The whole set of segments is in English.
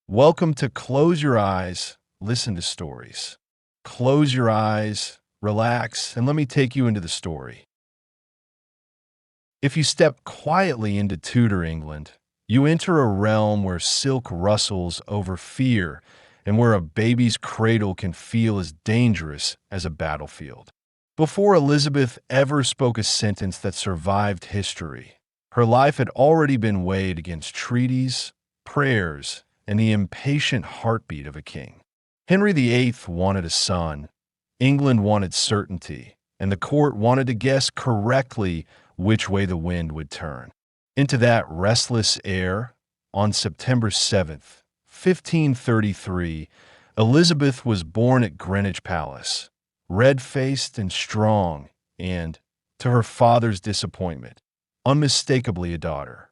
Welcome to Close Your Eyes, Listen to Stories. Close your eyes, relax, and let me take you into the story. If you step quietly into Tudor England, you enter a realm where silk rustles over fear and where a baby's cradle can feel as dangerous as a battlefield. Before Elizabeth ever spoke a sentence that survived history, her life had already been weighed against treaties, prayers, and the impatient heartbeat of a king. Henry VIII wanted a son, England wanted certainty, and the court wanted to guess correctly which way the wind would turn. Into that restless air, on September 7th, 1533, Elizabeth was born at Greenwich Palace, red-faced and strong, and, to her father's disappointment, unmistakably a daughter.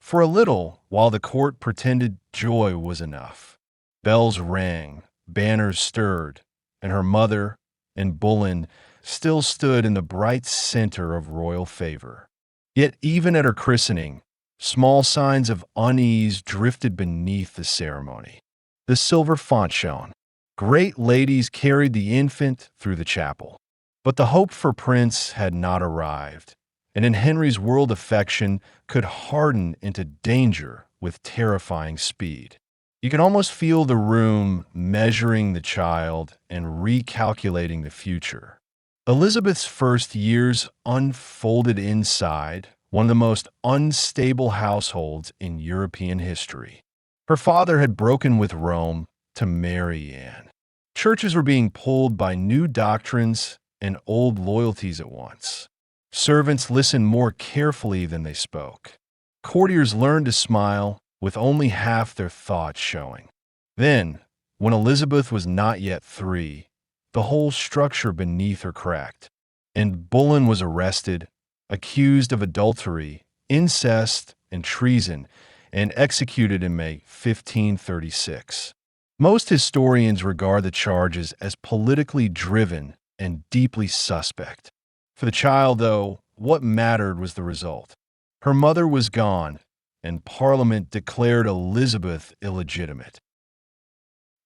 For a little, while the court pretended joy was enough, bells rang, banners stirred, and her mother and Bullen still stood in the bright center of royal favor. Yet even at her christening, small signs of unease drifted beneath the ceremony. The silver font shone. Great ladies carried the infant through the chapel. But the hoped-for prince had not arrived, and in Henry's world affection could harden into danger with terrifying speed. You can almost feel the room measuring the child and recalculating the future. Elizabeth's first years unfolded inside one of the most unstable households in European history. Her father had broken with Rome to marry Anne. Churches were being pulled by new doctrines and old loyalties at once. Servants listened more carefully than they spoke. Courtiers learned to smile with only half their thoughts showing. Then, when Elizabeth was not yet 3, the whole structure beneath her cracked, and Bullen was arrested, accused of adultery, incest, and treason, and executed in May 1536. Most historians regard the charges as politically driven and deeply suspect. For the child, though, what mattered was the result. Her mother was gone, and Parliament declared Elizabeth illegitimate.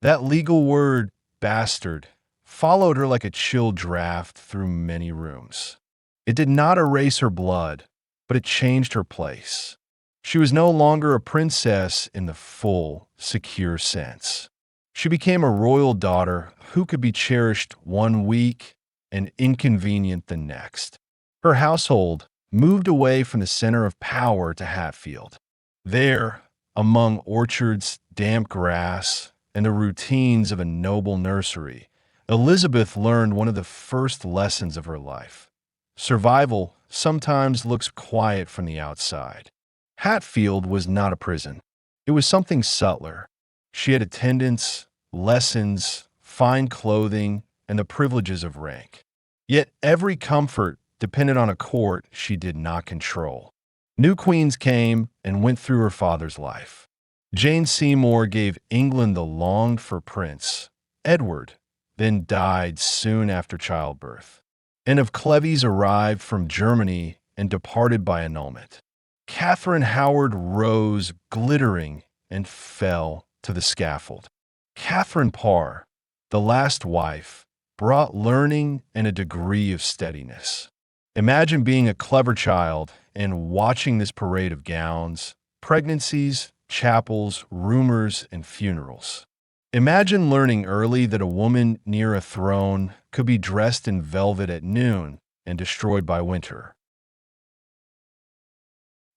That legal word, bastard, followed her like a chill draft through many rooms. It did not erase her blood, but it changed her place. She was no longer a princess in the full, secure sense. She became a royal daughter who could be cherished one week and inconvenient the next. Her household moved away from the center of power to Hatfield. There, among orchards, damp grass, and the routines of a noble nursery, Elizabeth learned one of the first lessons of her life. Survival sometimes looks quiet from the outside. Hatfield was not a prison. It was something subtler. She had attendance, lessons, fine clothing, and the privileges of rank. Yet every comfort depended on a court she did not control. New queens came and went through her father's life. Jane Seymour gave England the longed-for prince, Edward, then died soon after childbirth. Anne of Cleves arrived from Germany and departed by annulment. Catherine Howard rose glittering and fell to the scaffold. Catherine Parr, the last wife, brought learning and a degree of steadiness. Imagine being a clever child and watching this parade of gowns, pregnancies, chapels, rumors, and funerals. Imagine learning early that a woman near a throne could be dressed in velvet at noon and destroyed by winter.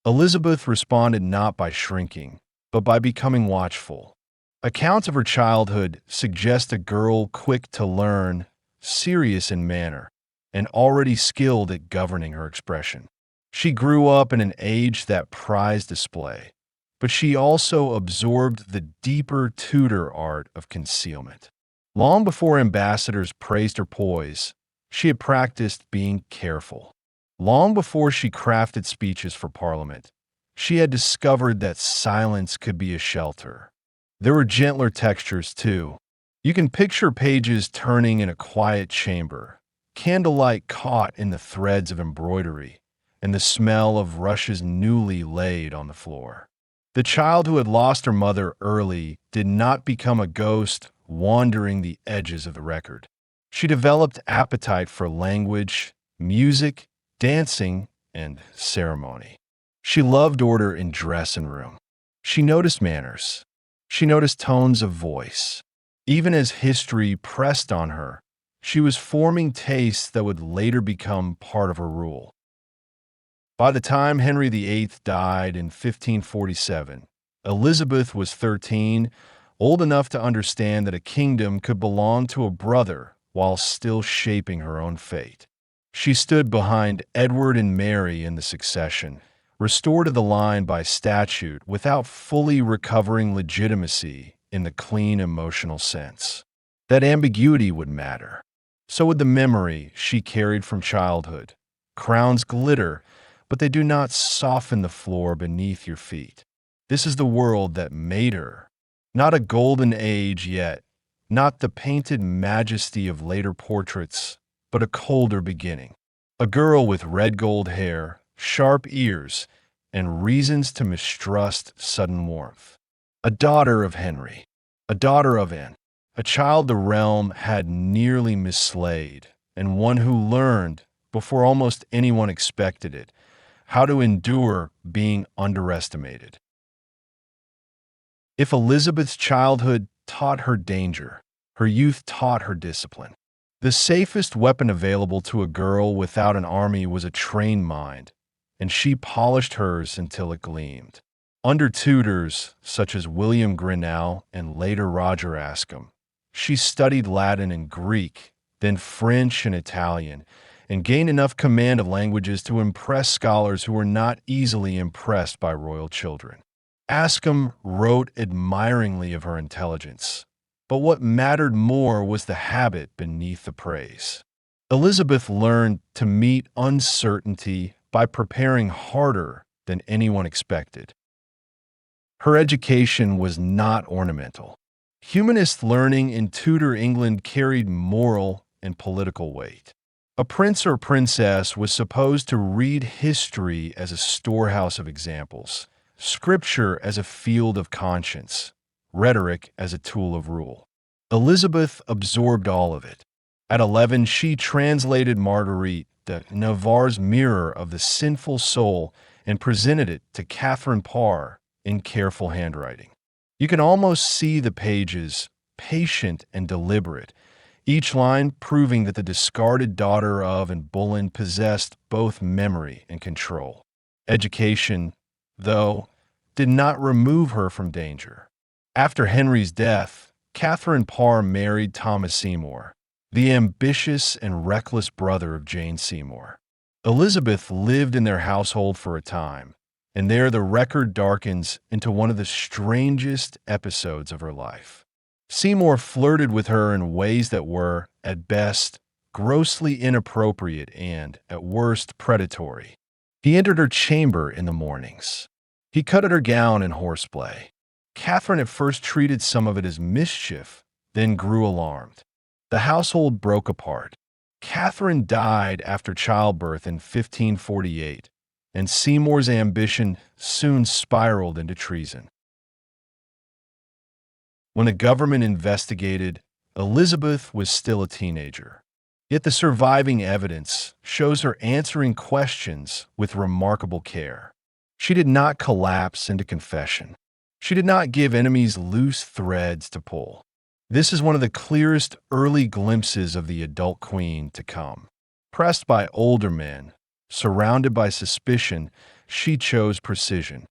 Elizabeth responded not by shrinking, but by becoming watchful. Accounts of her childhood suggest a girl quick to learn, serious in manner, and already skilled at governing her expression. She grew up in an age that prized display, but she also absorbed the deeper Tudor art of concealment. Long before ambassadors praised her poise, she had practiced being careful. Long before she crafted speeches for Parliament, she had discovered that silence could be a shelter. There were gentler textures, too. You can picture pages turning in a quiet chamber, candlelight caught in the threads of embroidery, and the smell of rushes newly laid on the floor. The child who had lost her mother early did not become a ghost wandering the edges of the record. She developed appetite for language, music, dancing, and ceremony. She loved order in dress and room. She noticed manners. She noticed tones of voice. Even as history pressed on her, she was forming tastes that would later become part of her rule. By the time Henry VIII died in 1547, Elizabeth was 13, old enough to understand that a kingdom could belong to a brother while still shaping her own fate. She stood behind Edward and Mary in the succession, restored to the line by statute without fully recovering legitimacy in the clean emotional sense. That ambiguity would matter. So would the memory she carried from childhood. Crowns glitter, but they do not soften the floor beneath your feet. This is the world that made her. Not a golden age yet, not the painted majesty of later portraits, but a colder beginning. A girl with red gold hair, sharp ears, and reasons to mistrust sudden warmth. A daughter of Henry, a daughter of Anne, a child the realm had nearly mislaid, and one who learned, before almost anyone expected it, how to endure being underestimated. If Elizabeth's childhood taught her danger, her youth taught her discipline. The safest weapon available to a girl without an army was a trained mind, and she polished hers until it gleamed. Under tutors such as William Grinnell and later Roger Ascham, she studied Latin and Greek, then French and Italian, and gained enough command of languages to impress scholars who were not easily impressed by royal children. Ascham wrote admiringly of her intelligence, but what mattered more was the habit beneath the praise. Elizabeth learned to meet uncertainty by preparing harder than anyone expected. Her education was not ornamental. Humanist learning in Tudor England carried moral and political weight. A prince or princess was supposed to read history as a storehouse of examples, scripture as a field of conscience, rhetoric as a tool of rule. Elizabeth absorbed all of it. At 11, she translated Marguerite de Navarre's Mirror of the Sinful Soul and presented it to Catherine Parr in careful handwriting. You can almost see the pages, patient and deliberate, each line proving that the discarded daughter of and Bullen possessed both memory and control. Education, though, did not remove her from danger. After Henry's death, Catherine Parr married Thomas Seymour, the ambitious and reckless brother of Jane Seymour. Elizabeth lived in their household for a time, and there the record darkens into one of the strangest episodes of her life. Seymour flirted with her in ways that were, at best, grossly inappropriate and, at worst, predatory. He entered her chamber in the mornings. He cut at her gown in horseplay. Catherine at first treated some of it as mischief, then grew alarmed. The household broke apart. Catherine died after childbirth in 1548, and Seymour's ambition soon spiraled into treason. When the government investigated, Elizabeth was still a teenager. Yet the surviving evidence shows her answering questions with remarkable care. She did not collapse into confession. She did not give enemies loose threads to pull. This is one of the clearest early glimpses of the adult queen to come. Pressed by older men, surrounded by suspicion, she chose precision.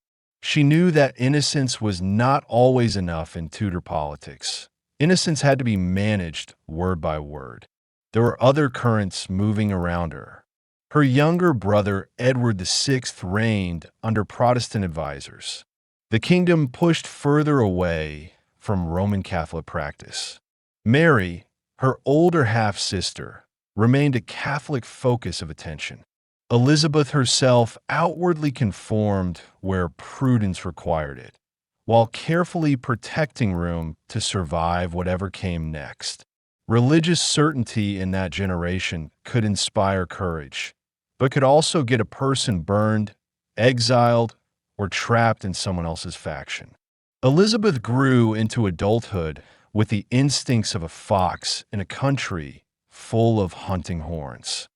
She knew that innocence was not always enough in Tudor politics. Innocence had to be managed word by word. There were other currents moving around her. Her younger brother, Edward VI, reigned under Protestant advisors. The kingdom pushed further away from Roman Catholic practice. Mary, her older half-sister, remained a Catholic focus of attention. Elizabeth herself outwardly conformed where prudence required it, while carefully protecting room to survive whatever came next. Religious certainty in that generation could inspire courage, but could also get a person burned, exiled, or trapped in someone else's faction. Elizabeth grew into adulthood with the instincts of a fox in a country full of hunting horns.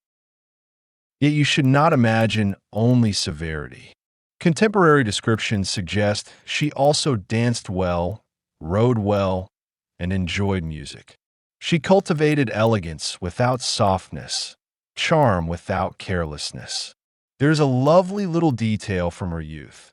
Yet you should not imagine only severity. Contemporary descriptions suggest she also danced well, rode well, and enjoyed music. She cultivated elegance without softness, charm without carelessness. There's a lovely little detail from her youth.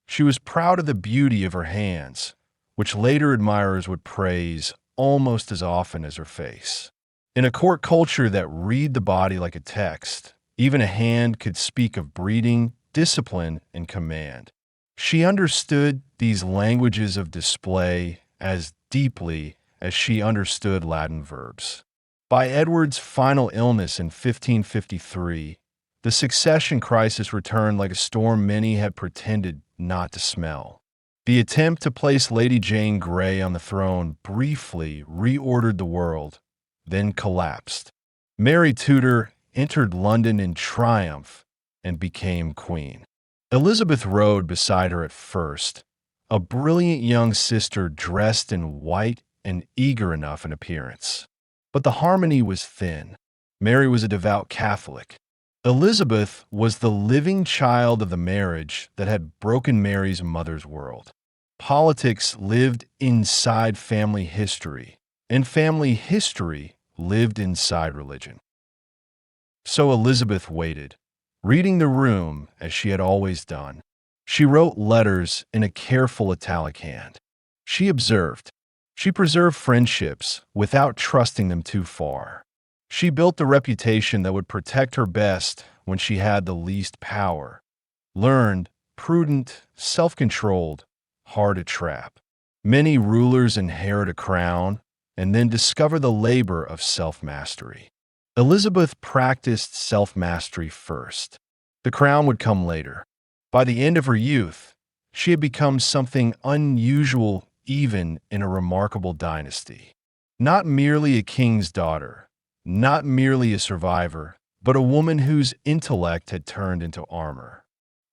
She was proud of the beauty of her hands, which later admirers would praise almost as often as her face. In a court culture that read the body like a text, even a hand could speak of breeding, discipline, and command. She understood these languages of display as deeply as she understood Latin verbs. By Edward's final illness in 1553, the succession crisis returned like a storm many had pretended not to smell. The attempt to place Lady Jane Grey on the throne briefly reordered the world, then collapsed. Mary Tudor entered London in triumph and became queen. Elizabeth rode beside her at first, a brilliant young sister dressed in white and eager enough in appearance. But the harmony was thin. Mary was a devout Catholic. Elizabeth was the living child of the marriage that had broken Mary's mother's world. Politics lived inside family history, and family history lived inside religion. So Elizabeth waited, reading the room as she had always done. She wrote letters in a careful italic hand. She observed. She preserved friendships without trusting them too far. She built the reputation that would protect her best when she had the least power. Learned, prudent, self-controlled, hard to trap. Many rulers inherit a crown and then discover the labor of self-mastery. Elizabeth practiced self-mastery first. The crown would come later. By the end of her youth, she had become something unusual even in a remarkable dynasty. Not merely a king's daughter, not merely a survivor, but a woman whose intellect had turned into armor.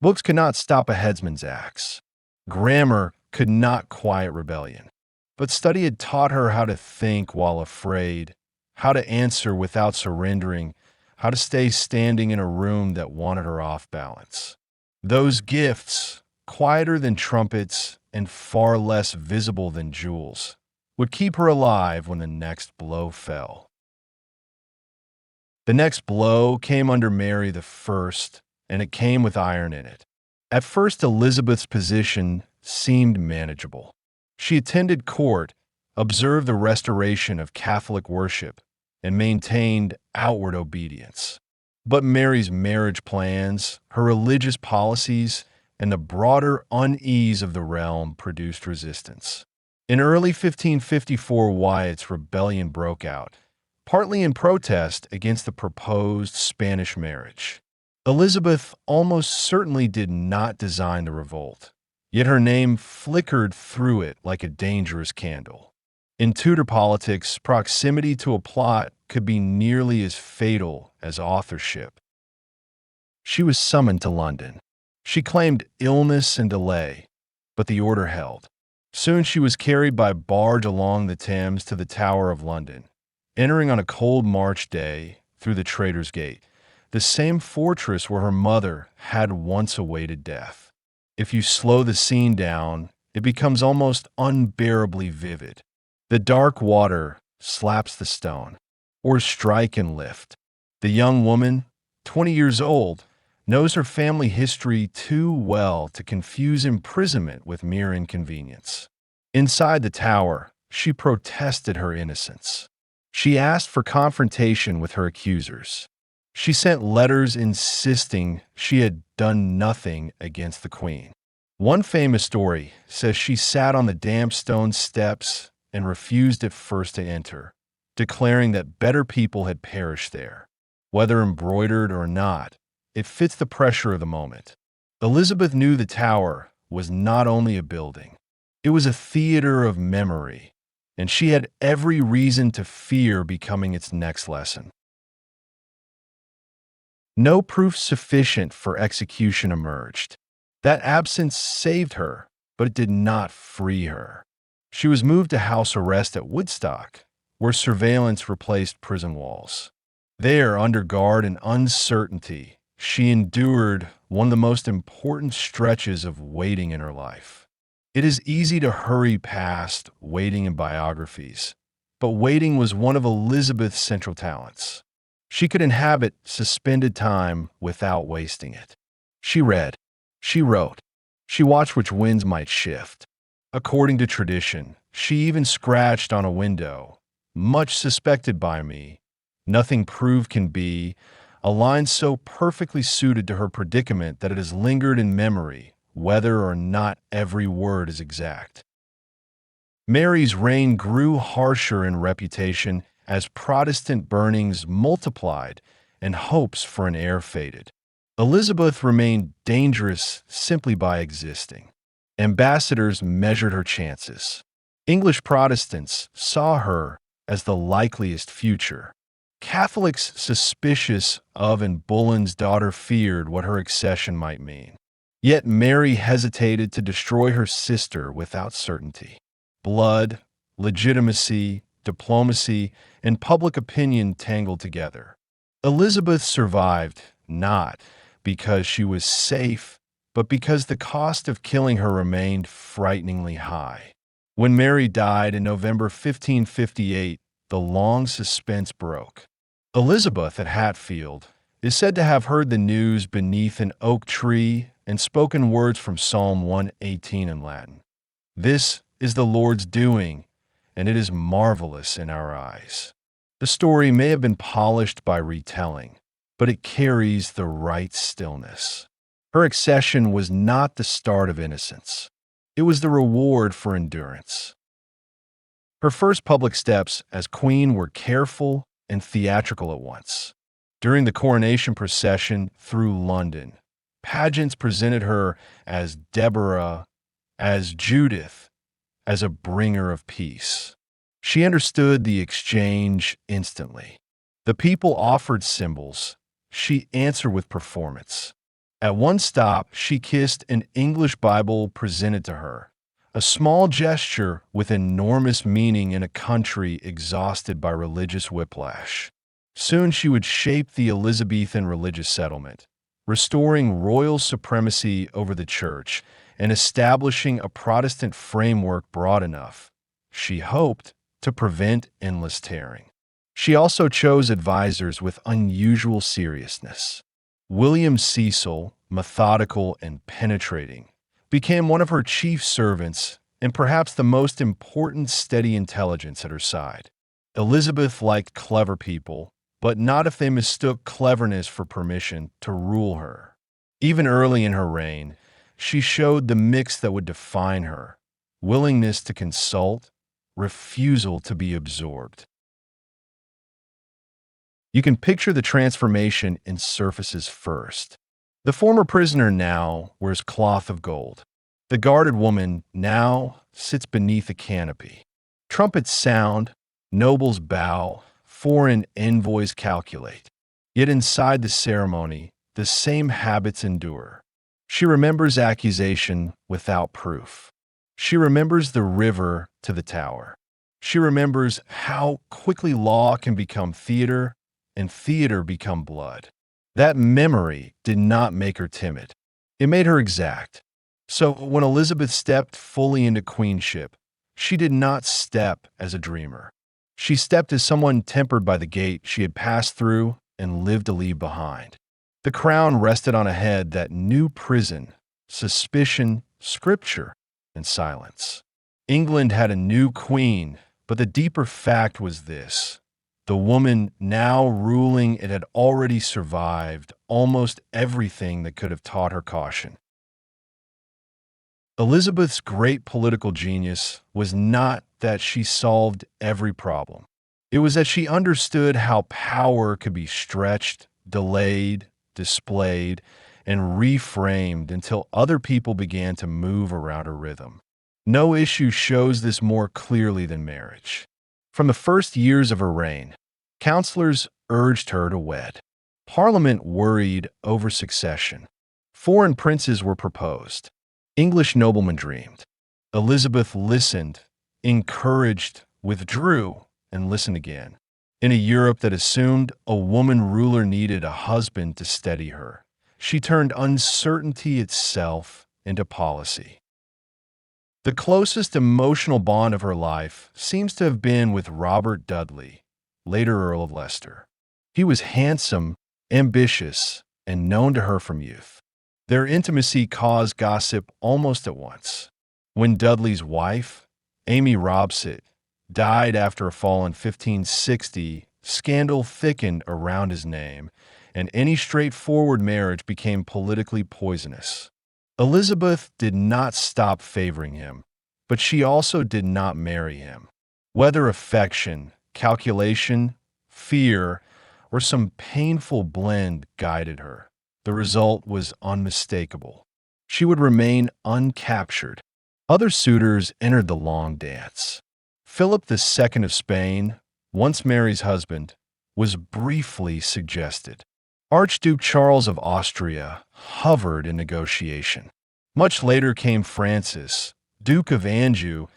Books could not stop a headsman's axe. Grammar could not quiet rebellion. But study had taught her how to think while afraid, how to answer without surrendering, how to stay standing in a room that wanted her off balance. Those gifts, quieter than trumpets and far less visible than jewels, would keep her alive when the next blow fell. The next blow came under Mary I, and it came with iron in it. At first, Elizabeth's position seemed manageable. She attended court, observed the restoration of Catholic worship, and maintained outward obedience. But Mary's marriage plans, her religious policies, and the broader unease of the realm produced resistance. In early 1554, Wyatt's rebellion broke out, partly in protest against the proposed Spanish marriage. Elizabeth almost certainly did not design the revolt, yet her name flickered through it like a dangerous candle. In Tudor politics, proximity to a plot could be nearly as fatal as authorship. She was summoned to London. She claimed illness and delay, but the order held. Soon she was carried by barge along the Thames to the Tower of London, entering on a cold March day through the Traitor's Gate, the same fortress where her mother had once awaited death. If you slow the scene down, it becomes almost unbearably vivid. The dark water slaps the stone, or strike and lift. The young woman, 20 years old, knows her family history too well to confuse imprisonment with mere inconvenience. Inside the tower, she protested her innocence. She asked for confrontation with her accusers. She sent letters insisting she had done nothing against the queen. One famous story says she sat on the damp stone steps and refused at first to enter, declaring that better people had perished there. Whether embroidered or not, it fits the pressure of the moment. Elizabeth knew the tower was not only a building, it was a theater of memory, and she had every reason to fear becoming its next lesson. No proof sufficient for execution emerged. That absence saved her, but it did not free her. She was moved to house arrest at Woodstock, where surveillance replaced prison walls. There, under guard and uncertainty, she endured one of the most important stretches of waiting in her life. It is easy to hurry past waiting in biographies, but waiting was one of Elizabeth's central talents. She could inhabit suspended time without wasting it. She read, she wrote, she watched which winds might shift. According to tradition, she even scratched on a window, "Much suspected by me, nothing proved can be," a line so perfectly suited to her predicament that it has lingered in memory, whether or not every word is exact. Mary's reign grew harsher in reputation as Protestant burnings multiplied and hopes for an heir faded. Elizabeth remained dangerous simply by existing. Ambassadors measured her chances. English Protestants saw her as the likeliest future. Catholics suspicious of and Boleyn's daughter feared what her accession might mean. Yet Mary hesitated to destroy her sister without certainty. Blood, legitimacy, diplomacy, and public opinion tangled together. Elizabeth survived not because she was safe, but because the cost of killing her remained frighteningly high. When Mary died in November 1558, the long suspense broke. Elizabeth at Hatfield is said to have heard the news beneath an oak tree and spoken words from Psalm 118 in Latin. "This is the Lord's doing, and it is marvelous in our eyes." The story may have been polished by retelling, but it carries the right stillness. Her accession was not the start of innocence. It was the reward for endurance. Her first public steps as queen were careful and theatrical at once. During the coronation procession through London, pageants presented her as Deborah, as Judith, as a bringer of peace. She understood the exchange instantly. The people offered symbols. She answered with performance. At one stop, she kissed an English Bible presented to her, a small gesture with enormous meaning in a country exhausted by religious whiplash. Soon she would shape the Elizabethan religious settlement, restoring royal supremacy over the church and establishing a Protestant framework broad enough, she hoped, to prevent endless tearing. She also chose advisors with unusual seriousness. William Cecil, methodical and penetrating, became one of her chief servants and perhaps the most important steady intelligence at her side. Elizabeth liked clever people, but not if they mistook cleverness for permission to rule her. Even early in her reign, she showed the mix that would define her: willingness to consult, refusal to be absorbed. You can picture the transformation in surfaces first. The former prisoner now wears cloth of gold. The guarded woman now sits beneath a canopy. Trumpets sound, nobles bow, foreign envoys calculate. Yet inside the ceremony, the same habits endure. She remembers accusation without proof. She remembers the river to the tower. She remembers how quickly law can become theater and theater become blood. That memory did not make her timid. It made her exact. So when Elizabeth stepped fully into queenship, she did not step as a dreamer. She stepped as someone tempered by the gate she had passed through and lived to leave behind. The crown rested on a head that knew prison, suspicion, scripture, and silence. England had a new queen, but the deeper fact was this: the woman now ruling it had already survived almost everything that could have taught her caution. Elizabeth's great political genius was not that she solved every problem. It was that she understood how power could be stretched, delayed, displayed, and reframed until other people began to move around her rhythm. No issue shows this more clearly than marriage. From the first years of her reign, counselors urged her to wed. Parliament worried over succession. Foreign princes were proposed. English noblemen dreamed. Elizabeth listened, encouraged, withdrew, and listened again. In a Europe that assumed a woman ruler needed a husband to steady her, she turned uncertainty itself into policy. The closest emotional bond of her life seems to have been with Robert Dudley, later Earl of Leicester. He was handsome, ambitious, and known to her from youth. Their intimacy caused gossip almost at once. When Dudley's wife, Amy Robsart, died after a fall in 1560, scandal thickened around his name, and any straightforward marriage became politically poisonous. Elizabeth did not stop favoring him, but she also did not marry him. Whether affection, calculation, fear, or some painful blend guided her, the result was unmistakable. She would remain uncaptured. Other suitors entered the long dance. Philip II of Spain, once Mary's husband, was briefly suggested. Archduke Charles of Austria hovered in negotiation. Much later came Francis, Duke of Anjou,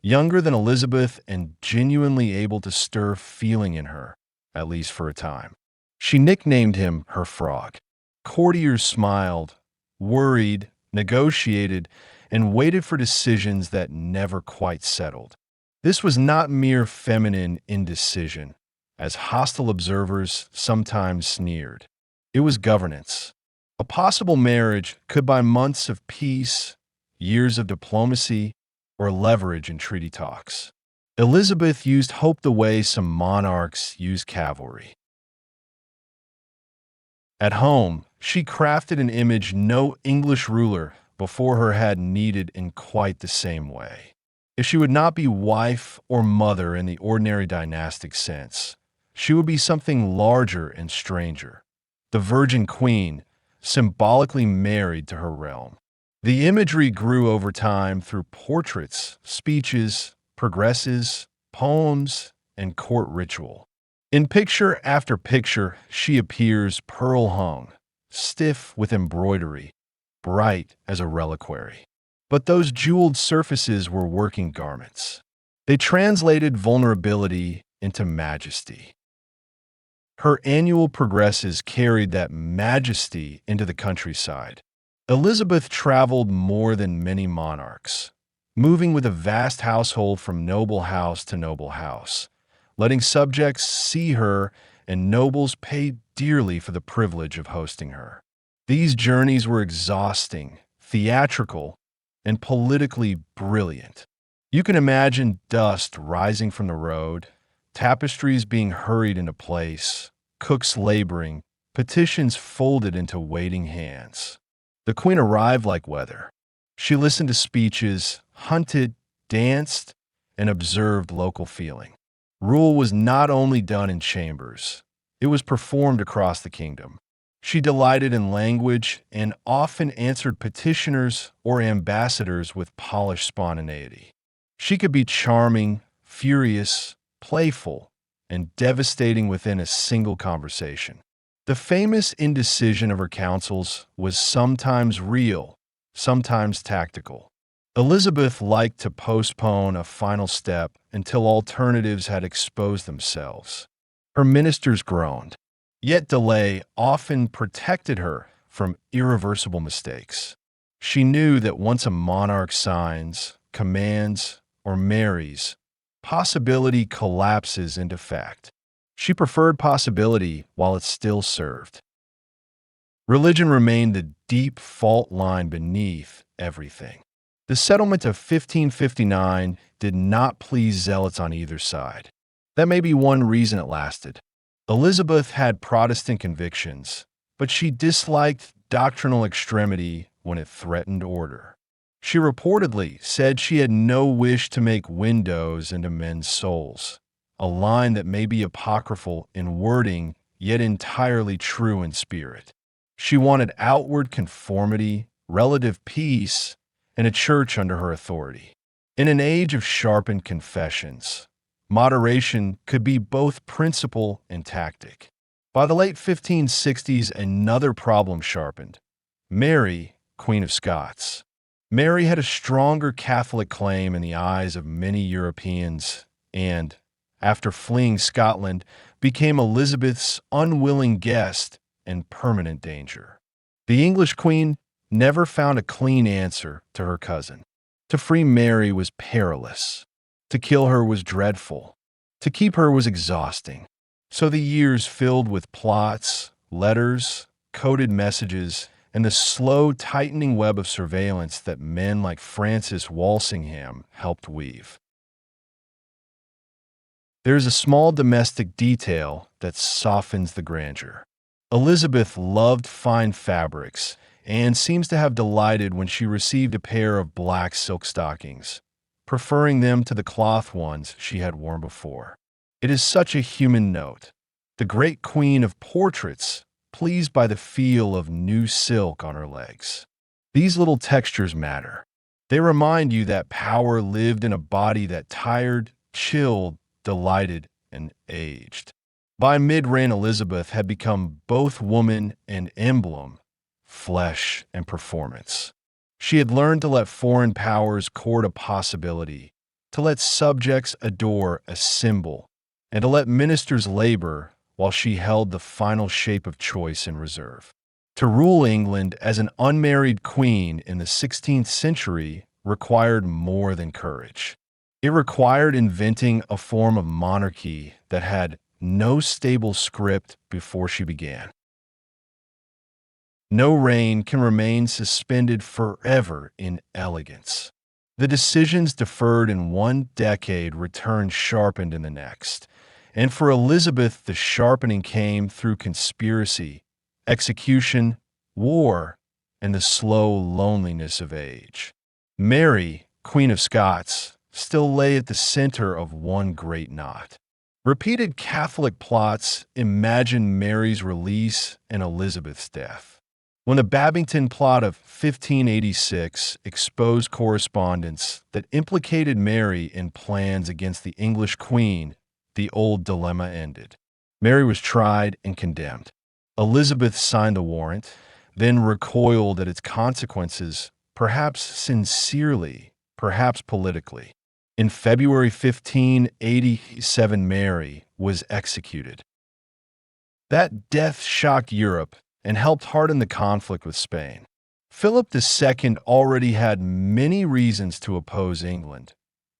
younger than Elizabeth and genuinely able to stir feeling in her, at least for a time. She nicknamed him her frog. Courtiers smiled, worried, negotiated, and waited for decisions that never quite settled. This was not mere feminine indecision, as hostile observers sometimes sneered. It was governance. A possible marriage could buy months of peace, years of diplomacy, or leverage in treaty talks. Elizabeth used hope the way some monarchs use cavalry. At home, she crafted an image no English ruler before her had needed in quite the same way. If she would not be wife or mother in the ordinary dynastic sense, she would be something larger and stranger. The Virgin Queen, symbolically married to her realm. The imagery grew over time through portraits, speeches, progresses, poems, and court ritual. In picture after picture, she appears pearl-hung, stiff with embroidery, bright as a reliquary. But those jeweled surfaces were working garments. They translated vulnerability into majesty. Her annual progresses carried that majesty into the countryside. Elizabeth traveled more than many monarchs, moving with a vast household from noble house to noble house, letting subjects see her and nobles pay dearly for the privilege of hosting her. These journeys were exhausting, theatrical, and politically brilliant. You can imagine dust rising from the road, tapestries being hurried into place, cooks laboring, petitions folded into waiting hands. The queen arrived like weather. She listened to speeches, hunted, danced, and observed local feeling. Rule was not only done in chambers, it was performed across the kingdom. She delighted in language and often answered petitioners or ambassadors with polished spontaneity. She could be charming, furious, playful, and devastating within a single conversation. The famous indecision of her counsels was sometimes real, sometimes tactical. Elizabeth liked to postpone a final step until alternatives had exposed themselves. Her ministers groaned, yet delay often protected her from irreversible mistakes. She knew that once a monarch signs, commands, or marries, possibility collapses into fact. She preferred possibility while it still served. Religion remained the deep fault line beneath everything. The settlement of 1559 did not please zealots on either side. That may be one reason it lasted. Elizabeth had Protestant convictions, but she disliked doctrinal extremity when it threatened order. She reportedly said she had no wish to make windows into men's souls, a line that may be apocryphal in wording, yet entirely true in spirit. She wanted outward conformity, relative peace, and a church under her authority. In an age of sharpened confessions, moderation could be both principle and tactic. By the late 1560s, another problem sharpened: Mary, Queen of Scots. Mary had a stronger Catholic claim in the eyes of many Europeans and, after fleeing Scotland, became Elizabeth's unwilling guest and permanent danger. The English queen never found a clean answer to her cousin. To free Mary was perilous. To kill her was dreadful. To keep her was exhausting. So the years filled with plots, letters, coded messages, and the slow tightening web of surveillance that men like Francis Walsingham helped weave. There is a small domestic detail that softens the grandeur. Elizabeth loved fine fabrics and seems to have delighted when she received a pair of black silk stockings, preferring them to the cloth ones she had worn before. It is such a human note. The great queen of portraits, pleased by the feel of new silk on her legs. These little textures matter. They remind you that power lived in a body that tired, chilled, delighted, and aged. By mid-reign, Elizabeth had become both woman and emblem, flesh and performance. She had learned to let foreign powers court a possibility, to let subjects adore a symbol, and to let ministers labor while she held the final shape of choice in reserve. To rule England as an unmarried queen in the 16th century required more than courage. It required inventing a form of monarchy that had no stable script before she began. No reign can remain suspended forever in elegance. The decisions deferred in one decade returned sharpened in the next. And for Elizabeth, the sharpening came through conspiracy, execution, war, and the slow loneliness of age. Mary, Queen of Scots, still lay at the center of one great knot. Repeated Catholic plots imagined Mary's release and Elizabeth's death. When the Babington Plot of 1586 exposed correspondence that implicated Mary in plans against the English queen, the old dilemma ended. Mary was tried and condemned. Elizabeth signed the warrant, then recoiled at its consequences, perhaps sincerely, perhaps politically. In February 1587, Mary was executed. That death shocked Europe and helped harden the conflict with Spain. Philip II already had many reasons to oppose England.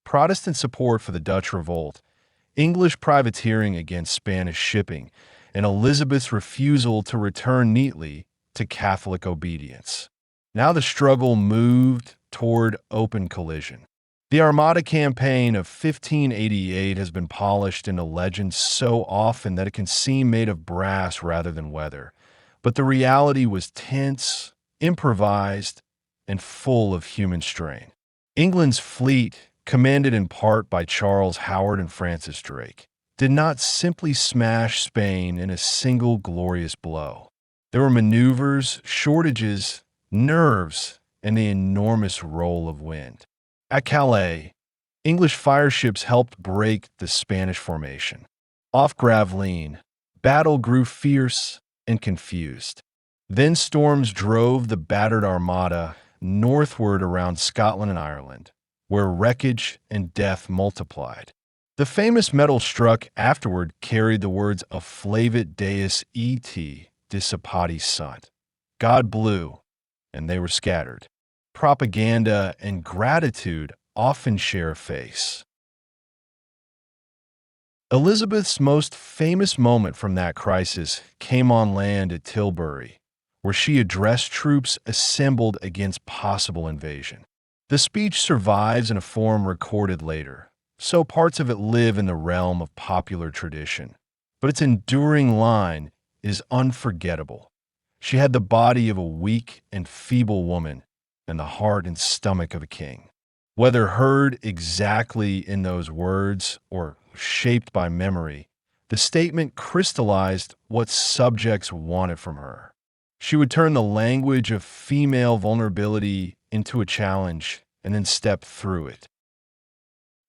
Protestant support for the Dutch revolt, English privateering against Spanish shipping, and Elizabeth's refusal to return neatly to Catholic obedience. Now the struggle moved toward open collision. The Armada campaign of 1588 has been polished into legend so often that it can seem made of brass rather than weather. But the reality was tense, improvised, and full of human strain. England's fleet, commanded in part by Charles Howard and Francis Drake, did not simply smash Spain in a single glorious blow. There were maneuvers, shortages, nerves, and the enormous roll of wind. At Calais, English fireships helped break the Spanish formation. Off Gravelines, battle grew fierce and confused. Then storms drove the battered armada northward around Scotland and Ireland, where wreckage and death multiplied. The famous medal struck afterward carried the words Afflavit Deus et dissipati sunt. God blew, and they were scattered. Propaganda and gratitude often share a face. Elizabeth's most famous moment from that crisis came on land at Tilbury, where she addressed troops assembled against possible invasion. The speech survives in a form recorded later, so parts of it live in the realm of popular tradition. But its enduring line is unforgettable. She had the body of a weak and feeble woman and the heart and stomach of a king. Whether heard exactly in those words or shaped by memory, the statement crystallized what subjects wanted from her. She would turn the language of female vulnerability into a challenge and then step through it.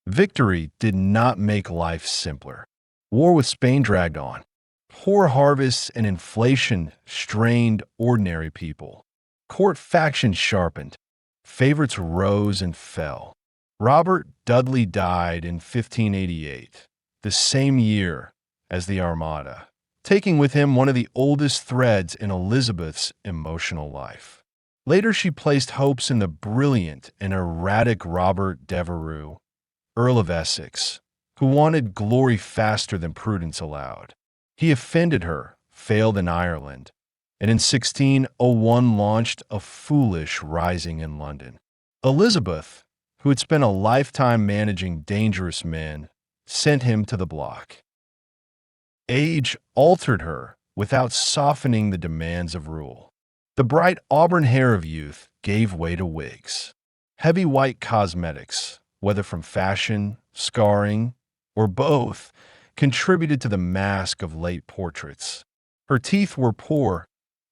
Victory did not make life simpler. War with Spain dragged on. Poor harvests and inflation strained ordinary people. Court factions sharpened. Favorites rose and fell. Robert Dudley died in 1588, the same year as the Armada, taking with him one of the oldest threads in Elizabeth's emotional life. Later, she placed hopes in the brilliant and erratic Robert Devereux, Earl of Essex, who wanted glory faster than prudence allowed. He offended her, failed in Ireland, and in 1601 launched a foolish rising in London. Elizabeth, who had spent a lifetime managing dangerous men, sent him to the block. Age altered her without softening the demands of rule. The bright auburn hair of youth gave way to wigs. Heavy white cosmetics, whether from fashion, scarring, or both, contributed to the mask of late portraits. Her teeth were poor,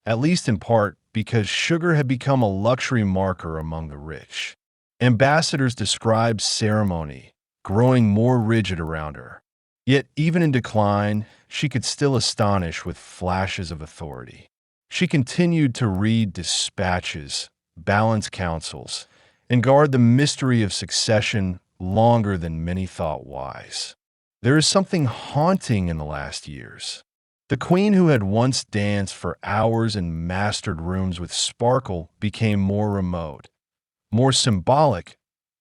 at least in part because sugar had become a luxury marker among the rich. Ambassadors described ceremony growing more rigid around her. Yet, even in decline, she could still astonish with flashes of authority. She continued to read dispatches, balance counsels, and guard the mystery of succession longer than many thought wise. There is something haunting in the last years. The queen who had once danced for hours in mastered rooms with sparkle became more remote, more symbolic,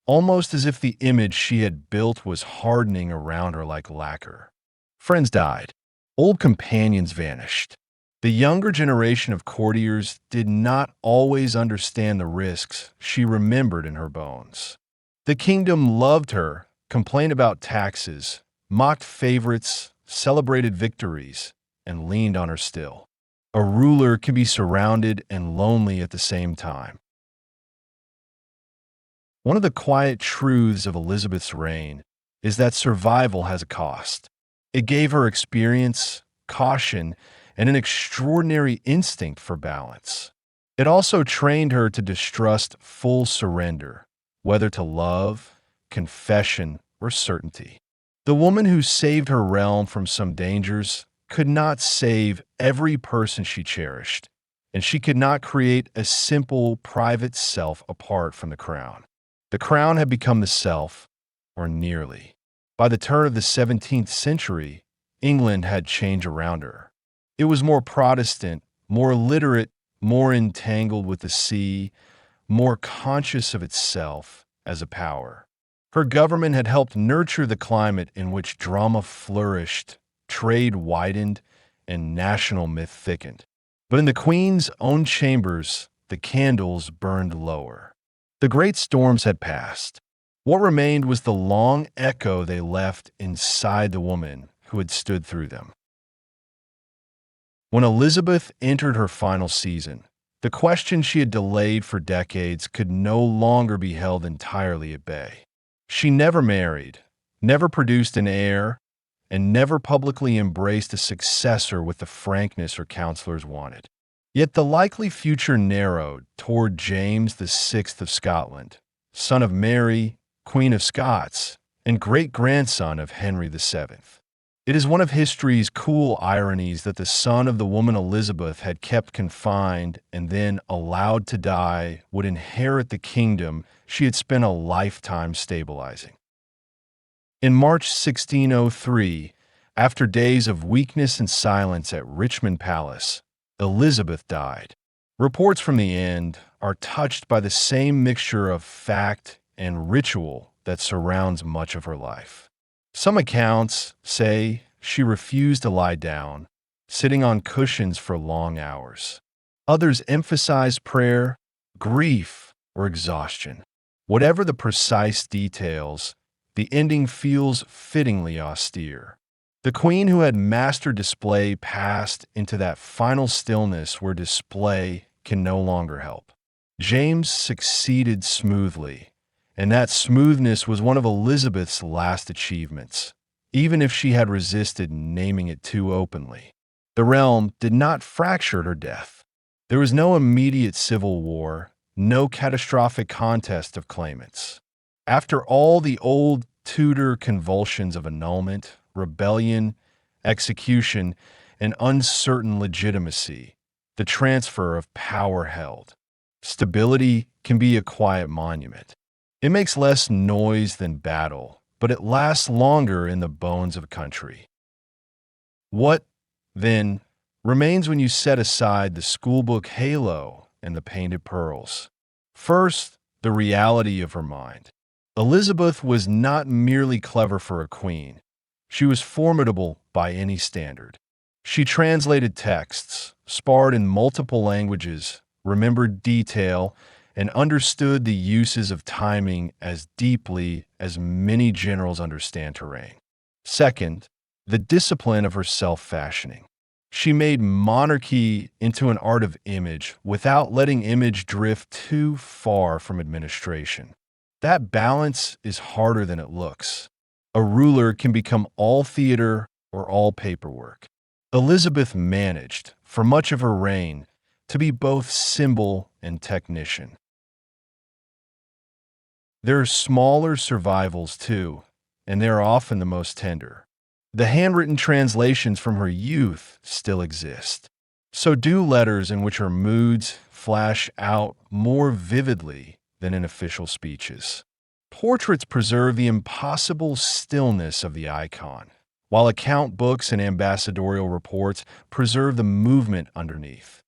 almost as if the image she had built was hardening around her like lacquer. Friends died. Old companions vanished. The younger generation of courtiers did not always understand the risks she remembered in her bones. The kingdom loved her, complained about taxes, mocked favorites, celebrated victories, and leaned on her still. A ruler can be surrounded and lonely at the same time. One of the quiet truths of Elizabeth's reign is that survival has a cost. It gave her experience, caution, and an extraordinary instinct for balance. It also trained her to distrust full surrender, whether to love, confession, or certainty. The woman who saved her realm from some dangers could not save every person she cherished, and she could not create a simple, private self apart from the crown. The crown had become the self, or nearly. By the turn of the 17th century, England had changed around her. It was more Protestant, more literate, more entangled with the sea, more conscious of itself as a power. Her government had helped nurture the climate in which drama flourished, trade widened, and national myth thickened. But in the Queen's own chambers, the candles burned lower. The great storms had passed. What remained was the long echo they left inside the woman who had stood through them. When Elizabeth entered her final season, the question she had delayed for decades could no longer be held entirely at bay. She never married, never produced an heir, and never publicly embraced a successor with the frankness her counselors wanted. Yet the likely future narrowed toward James VI of Scotland, son of Mary, Queen of Scots, and great-grandson of Henry VII. It is one of history's cool ironies that the son of the woman Elizabeth had kept confined and then allowed to die would inherit the kingdom she had spent a lifetime stabilizing. In March 1603, after days of weakness and silence at Richmond Palace, Elizabeth died. Reports from the end are touched by the same mixture of fact and ritual that surrounds much of her life. Some accounts say she refused to lie down, sitting on cushions for long hours. Others emphasize prayer, grief, or exhaustion. Whatever the precise details, the ending feels fittingly austere. The queen who had mastered display passed into that final stillness where display can no longer help. James succeeded smoothly, and that smoothness was one of Elizabeth's last achievements, even if she had resisted naming it too openly. The realm did not fracture at her death. There was no immediate civil war, no catastrophic contest of claimants. After all the old Tudor convulsions of annulment, rebellion, execution, and uncertain legitimacy, the transfer of power held. Stability can be a quiet monument. It makes less noise than battle, but it lasts longer in the bones of a country. What, then, remains when you set aside the schoolbook halo and the painted pearls? First, the reality of her mind. Elizabeth was not merely clever for a queen. She was formidable by any standard. She translated texts, sparred in multiple languages, remembered detail, and understood the uses of timing as deeply as many generals understand terrain. Second, the discipline of her self-fashioning. She made monarchy into an art of image without letting image drift too far from administration. That balance is harder than it looks. A ruler can become all theater or all paperwork. Elizabeth managed, for much of her reign, to be both symbol and technician. There are smaller survivals too, and they are often the most tender. The handwritten translations from her youth still exist. So do letters in which her moods flash out more vividly than in official speeches. Portraits preserve the impossible stillness of the icon, while account books and ambassadorial reports preserve the movement underneath.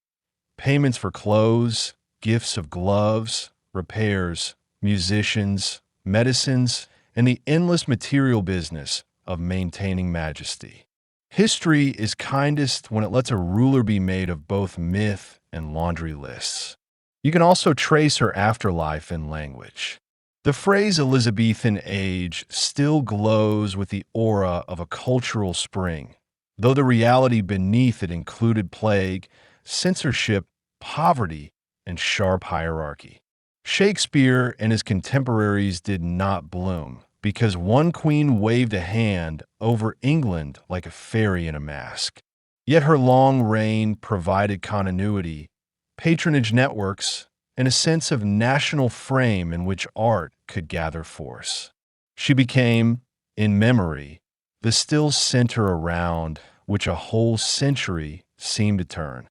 Payments for clothes, gifts of gloves, repairs, musicians, medicines, and the endless material business of maintaining majesty. History is kindest when it lets a ruler be made of both myth and laundry lists. You can also trace her afterlife in language. The phrase Elizabethan age still glows with the aura of a cultural spring, though the reality beneath it included plague, censorship, poverty, and sharp hierarchy. Shakespeare and his contemporaries did not bloom because one queen waved a hand over England like a fairy in a mask. Yet her long reign provided continuity, patronage networks, and a sense of national frame in which art could gather force. She became, in memory, the still center around which a whole century seemed to turn.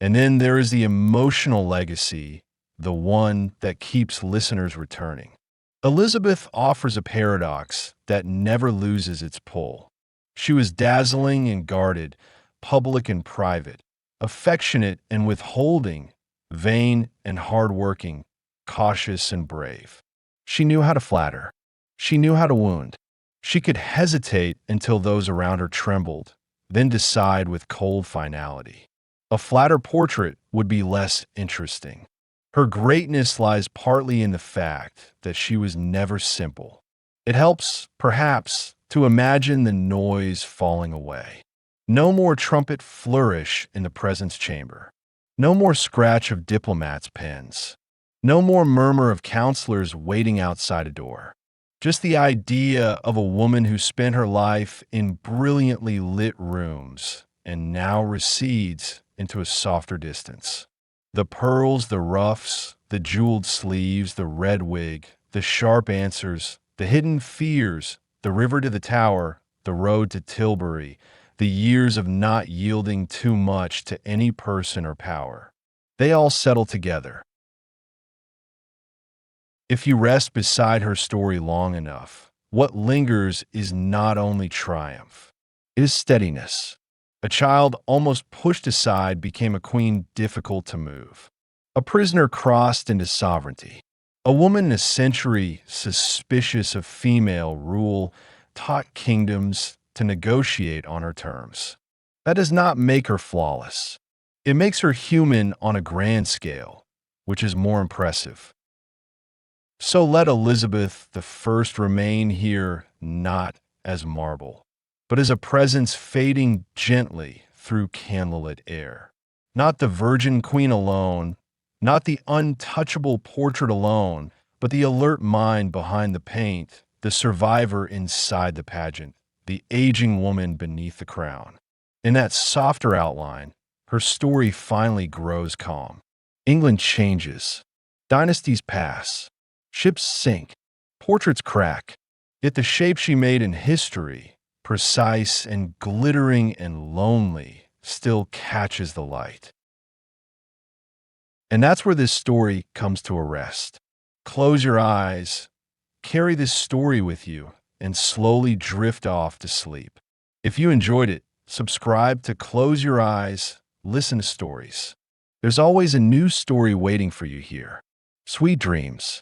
And then there is the emotional legacy, the one that keeps listeners returning. Elizabeth offers a paradox that never loses its pull. She was dazzling and guarded, public and private, affectionate and withholding, vain and hardworking, cautious and brave. She knew how to flatter. She knew how to wound. She could hesitate until those around her trembled, then decide with cold finality. A flatter portrait would be less interesting. Her greatness lies partly in the fact that she was never simple. It helps, perhaps, to imagine the noise falling away. No more trumpet flourish in the presence chamber. No more scratch of diplomats' pens. No more murmur of counselors waiting outside a door. Just the idea of a woman who spent her life in brilliantly lit rooms and now recedes into a softer distance. The pearls, the ruffs, the jeweled sleeves, the red wig, the sharp answers, the hidden fears, the river to the Tower, the road to Tilbury, the years of not yielding too much to any person or power. They all settle together. If you rest beside her story long enough, what lingers is not only triumph, it is steadiness. A child almost pushed aside became a queen difficult to move. A prisoner crossed into sovereignty. A woman in a century suspicious of female rule taught kingdoms to negotiate on her terms. That does not make her flawless. It makes her human on a grand scale, which is more impressive. So let Elizabeth I remain here not as marble, but as a presence fading gently through candlelit air. Not the virgin queen alone, not the untouchable portrait alone, but the alert mind behind the paint, the survivor inside the pageant, the aging woman beneath the crown. In that softer outline, her story finally grows calm. England changes. Dynasties pass. Ships sink. Portraits crack. Yet the shape she made in history, precise and glittering and lonely, still catches the light. And that's where this story comes to a rest. Close your eyes, carry this story with you, and slowly drift off to sleep. If you enjoyed it, subscribe to Close Your Eyes, Listen to Stories. There's always a new story waiting for you here. Sweet dreams.